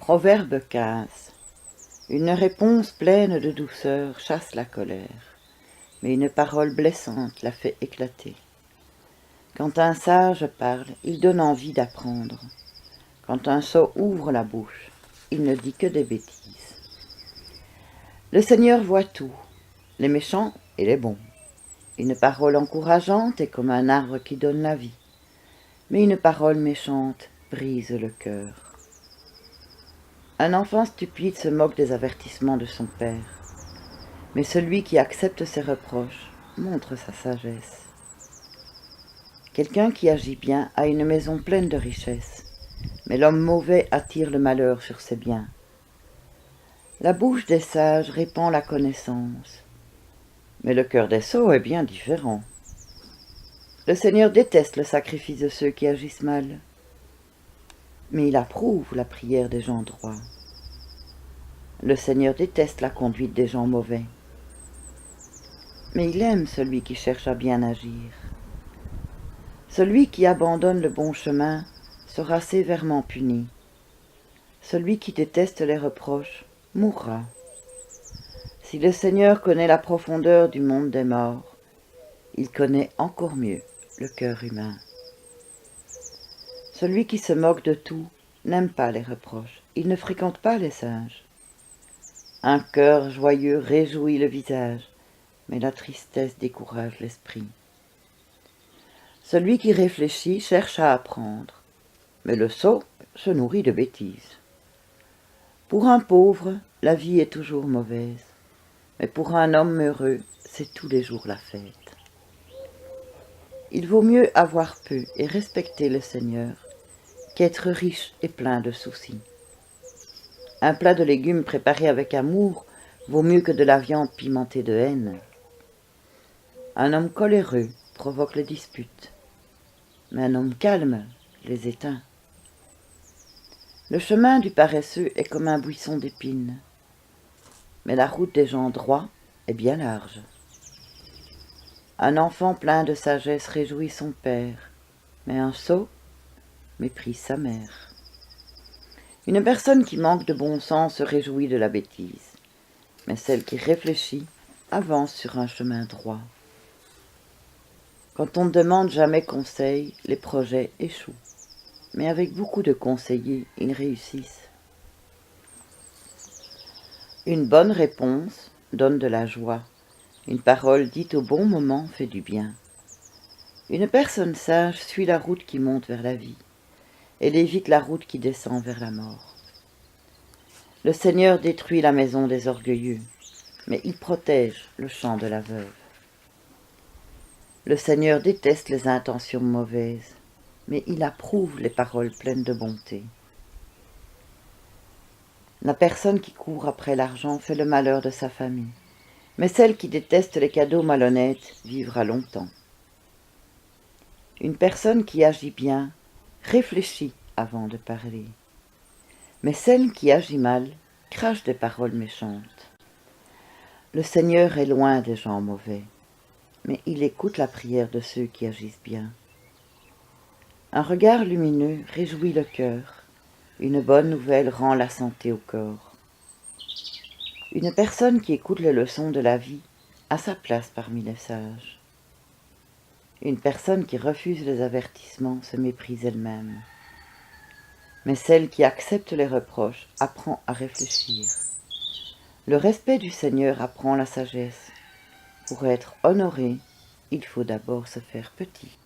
Proverbe 15. Une réponse pleine de douceur chasse la colère, mais une parole blessante la fait éclater. Quand un sage parle, il donne envie d'apprendre. Quand un sot ouvre la bouche, il ne dit que des bêtises. Le Seigneur voit tout, les méchants et les bons. Une parole encourageante est comme un arbre qui donne la vie, mais une parole méchante brise le cœur. Un enfant stupide se moque des avertissements de son père, mais celui qui accepte ses reproches montre sa sagesse. Quelqu'un qui agit bien a une maison pleine de richesses, mais l'homme mauvais attire le malheur sur ses biens. La bouche des sages répand la connaissance, mais le cœur des sots est bien différent. Le Seigneur déteste le sacrifice de ceux qui agissent mal, mais il approuve la prière des gens droits. Le Seigneur déteste la conduite des gens mauvais, mais il aime celui qui cherche à bien agir. Celui qui abandonne le bon chemin sera sévèrement puni. Celui qui déteste les reproches mourra. Si le Seigneur connaît la profondeur du monde des morts, il connaît encore mieux le cœur humain. Celui qui se moque de tout n'aime pas les reproches, il ne fréquente pas les sages. Un cœur joyeux réjouit le visage, mais la tristesse décourage l'esprit. Celui qui réfléchit cherche à apprendre, mais le sot se nourrit de bêtises. Pour un pauvre, la vie est toujours mauvaise, mais pour un homme heureux, c'est tous les jours la fête. Il vaut mieux avoir peu et respecter le Seigneur qu'être riche et plein de soucis. Un plat de légumes préparé avec amour vaut mieux que de la viande pimentée de haine. Un homme coléreux provoque les disputes, mais un homme calme les éteint. Le chemin du paresseux est comme un buisson d'épines, mais la route des gens droits est bien large. Un enfant plein de sagesse réjouit son père, mais un sot méprise sa mère. Une personne qui manque de bon sens se réjouit de la bêtise, mais celle qui réfléchit avance sur un chemin droit. Quand on ne demande jamais conseil, les projets échouent, mais avec beaucoup de conseillers, ils réussissent. Une bonne réponse donne de la joie. Une parole dite au bon moment fait du bien. Une personne sage suit la route qui monte vers la vie. Elle évite la route qui descend vers la mort. Le Seigneur détruit la maison des orgueilleux, mais il protège le champ de la veuve. Le Seigneur déteste les intentions mauvaises, mais il approuve les paroles pleines de bonté. La personne qui court après l'argent fait le malheur de sa famille, mais celle qui déteste les cadeaux malhonnêtes vivra longtemps. Une personne qui agit bien réfléchit avant de parler, mais celle qui agit mal crache des paroles méchantes. Le Seigneur est loin des gens mauvais, mais il écoute la prière de ceux qui agissent bien. Un regard lumineux réjouit le cœur, une bonne nouvelle rend la santé au corps. Une personne qui écoute les leçons de la vie a sa place parmi les sages. Une personne qui refuse les avertissements se méprise elle-même. Mais celle qui accepte les reproches apprend à réfléchir. Le respect du Seigneur apprend la sagesse. Pour être honoré, il faut d'abord se faire petit.